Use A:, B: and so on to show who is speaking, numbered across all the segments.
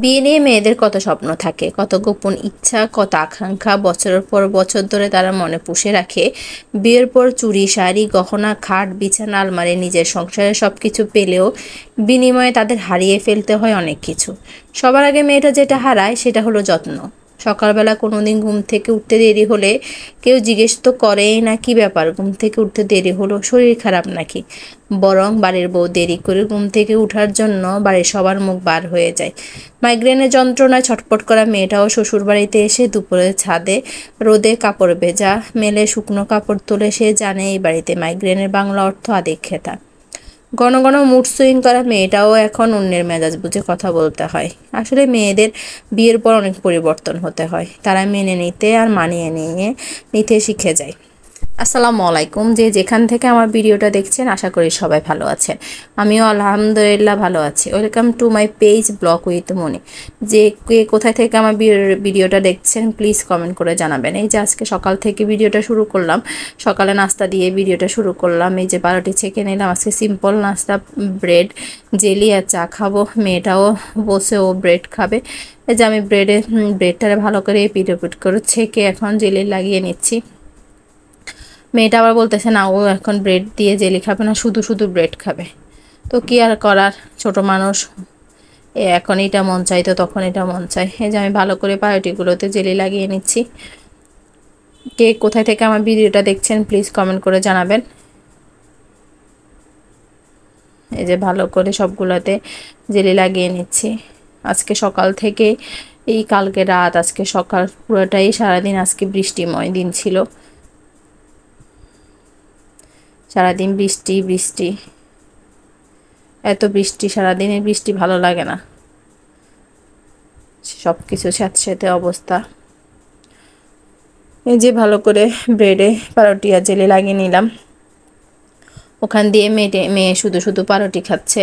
A: বিয়ে নিয়ে মেয়েদের কত স্বপ্ন থাকে, কত গোপন ইচ্ছা, কত আকাঙ্ক্ষা বছরের পর বছর ধরে তারা মনে পুষে রাখে। বিয়ের পর চুড়ি, শাড়ি, গহনা, খাট, বিছানা, আলমারি, নিজের সংসারে সবকিছু পেলেও বিনিময়ে তাদের হারিয়ে ফেলতে হয় অনেক কিছু। সবার আগে মেয়েটা যেটা হারায় সেটা হলো যত্ন। সকালবেলা কোনোদিন ঘুম থেকে উঠতে দেরি হলে কেউ জিজ্ঞেস তো করেই না কি ব্যাপার, ঘুম থেকে উঠতে দেরি হলো, শরীর খারাপ নাকি। বরং বাড়ির বউ দেরি করে ঘুম থেকে উঠার জন্য বাড়ির সবার মুখ বার হয়ে যায়। মাইগ্রেনের যন্ত্রণায় ছটফট করা মেয়েটাও শ্বশুরবাড়িতে এসে দুপুরে ছাদে রোদে কাপড় ভেজা মেলে শুকনো কাপড় তোলে। সে জানে এই বাড়িতে মাইগ্রেনের বাংলা অর্থ আদিক্ষেতা। ঘন ঘন মুড সুইং করা মেয়েটাও এখন অন্যের মেজাজ বুঝে কথা বলতে হয়। আসলে মেয়েদের বিয়ের পর অনেক পরিবর্তন হতে হয়, তারা মেনে নিতে আর মানিয়ে নিতে শিখে যায়। আসসালামু আলাইকুম, যে যেখান থেকে আমার ভিডিওটা দেখছেন আশা করি সবাই ভালো আছেন। আমিও আলহামদুলিল্লাহ ভালো আছি। Welcome to my page blog with Moni. যে কে কোথায় থেকে আমার ভিডিওটা দেখছেন প্লিজ কমেন্ট করে জানাবেন। এই যে আজকে সকাল থেকে ভিডিওটা শুরু করলাম, সকালে নাস্তা দিয়ে ভিডিওটা শুরু করলাম। এই যে 12টি ছেঁকে নিলাম, আজকে সিম্পল নাস্তা, ব্রেড, জেলি আর চা খাবো। মেয়েটাও বসে ও ব্রেড খাবে। এই যে আমি ব্রেডটারে ভালো করে পিট করে ছেঁকে এখন জেলি লাগিয়ে নিচ্ছি। মেয়েটা আবার বলতেছে না, ও এখন ব্রেড দিয়ে জেলি খাবে না, শুধু শুধু ব্রেড খাবে। তো কি আর করার, ছোট মানুষ, এখন এটা মন চাই তো তখন এটা মন চাই। এই যে আমি ভালো করে পাউরুটিগুলোতে জেলি লাগিয়ে নিচ্ছি। কে কোথায় থেকে আমার ভিডিওটা দেখছেন প্লিজ কমেন্ট করে জানাবেন। এই যে ভালো করে সবগুলোতে জেলি লাগিয়ে নিচ্ছি। আজকে সকাল থেকে এই কালকে রাত, আজকে সকাল, পুরোটাই সারাদিন আজকে বৃষ্টিময় দিন ছিল। সারাদিন বৃষ্টি বৃষ্টি, এত বৃষ্টি, সারাদিনের বৃষ্টি ভালো লাগে না, সব কিছু স্যাঁতস্যাঁতে অবস্থা। এই যে ভালো করে ব্রেডে পাউরুটি আর জেলি লাগিয়ে নিলাম। ওখান দিয়ে মেয়ে শুধু শুধু পাউরুটি খাচ্ছে।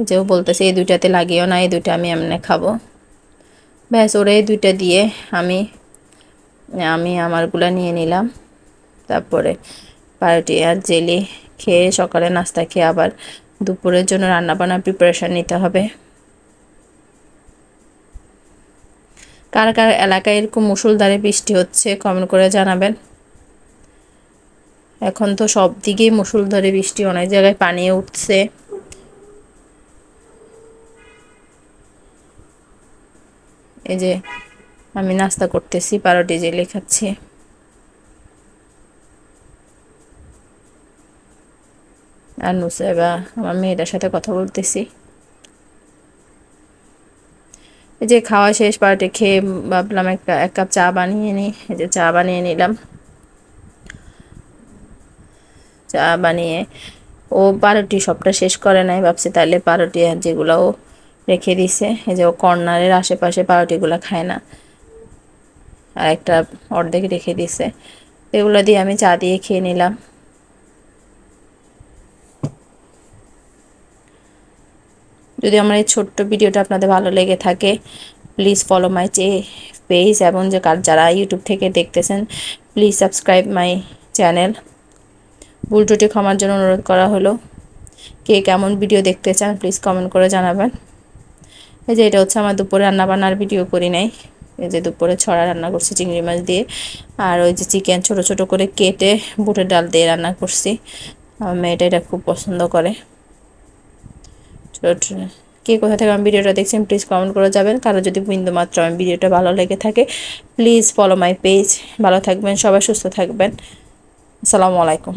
A: যে ও বলতেছে এই দুইটাতে লাগিও না, এই দুইটা আমি এমনি খাবো। ব্যাস, ওরে এই দুইটা দিয়ে আমি আমি আমারগুলা নিয়ে নিলাম। তারপরে পাউরুটি আর জেলি খেয়ে সকালে নাস্তা খেয়ে আবার দুপুরের জন্য রান্নাবান্নার প্রিপারেশান নিতে হবে। কার কার এলাকায় এরকম মুষলধারে বৃষ্টি হচ্ছে কমেন্ট করে জানাবেন। এখন তো সব দিকেই মুষলধারে বৃষ্টি, অনেক জায়গায় পানিও উঠছে। এই যে আমি নাস্তা করতেছি, পাউরুটি জেলি খাচ্ছি। আর নুসাইবা আমার মেয়েটার সাথে কথা বলতেছি। এই যে খাওয়া শেষ, পাউরুটি খেয়ে ভাবলাম এক কাপ চা বানিয়ে নিই। এই যে চা বানিয়ে নিলাম। চা বানিয়ে ও পাউরুটি সবটা শেষ করে নাই, ভাবছি তাহলে পাউরুটি আর যেগুলো ও রেখে দিছে, এই যে ও কর্নারের আশেপাশে পাউরুটিগুলো খায় না, আর একটা অর্ধেক রেখে দিছে। এগুলো দিয়ে আমি চা দিয়ে খেয়ে নিলাম। যদি আমার এই ছোট্ট ভিডিওটা আপনাদের ভালো লেগে থাকে প্লিজ ফলো মাই পেজ, এবং যে যারা ইউটিউব থেকে দেখতেছেন প্লিজ সাবস্ক্রাইব মাই চ্যানেল। ভুল ত্রুটি ক্ষমার জন্য অনুরোধ করা হলো। কে কেমন ভিডিও দেখতে চান প্লিজ কমেন্ট করে জানাবেন। এই যে এটা হচ্ছে আমার দুপুরে রান্নাবান্নার ভিডিও করি নাই। এই যে দুপুরে ছড়া রান্না করছি চিংড়ি মাছ দিয়ে, আর ওই যে চিকেন ছোট ছোট করে কেটে বুটের ডাল দিয়ে রান্না করছি। আমার মেয়েটা এটা খুব পছন্দ করে। কে কোথা থেকে আমার ভিডিওটা দেখছেন প্লিজ কমেন্ট করে যাবেন। কারো যদি বিন্দুমাত্র আমার ভিডিওটা ভালো লেগে থাকে প্লিজ ফলো মাই পেজ। ভালো থাকবেন সবাই, সুস্থ থাকবেন। আসসালামু আলাইকুম।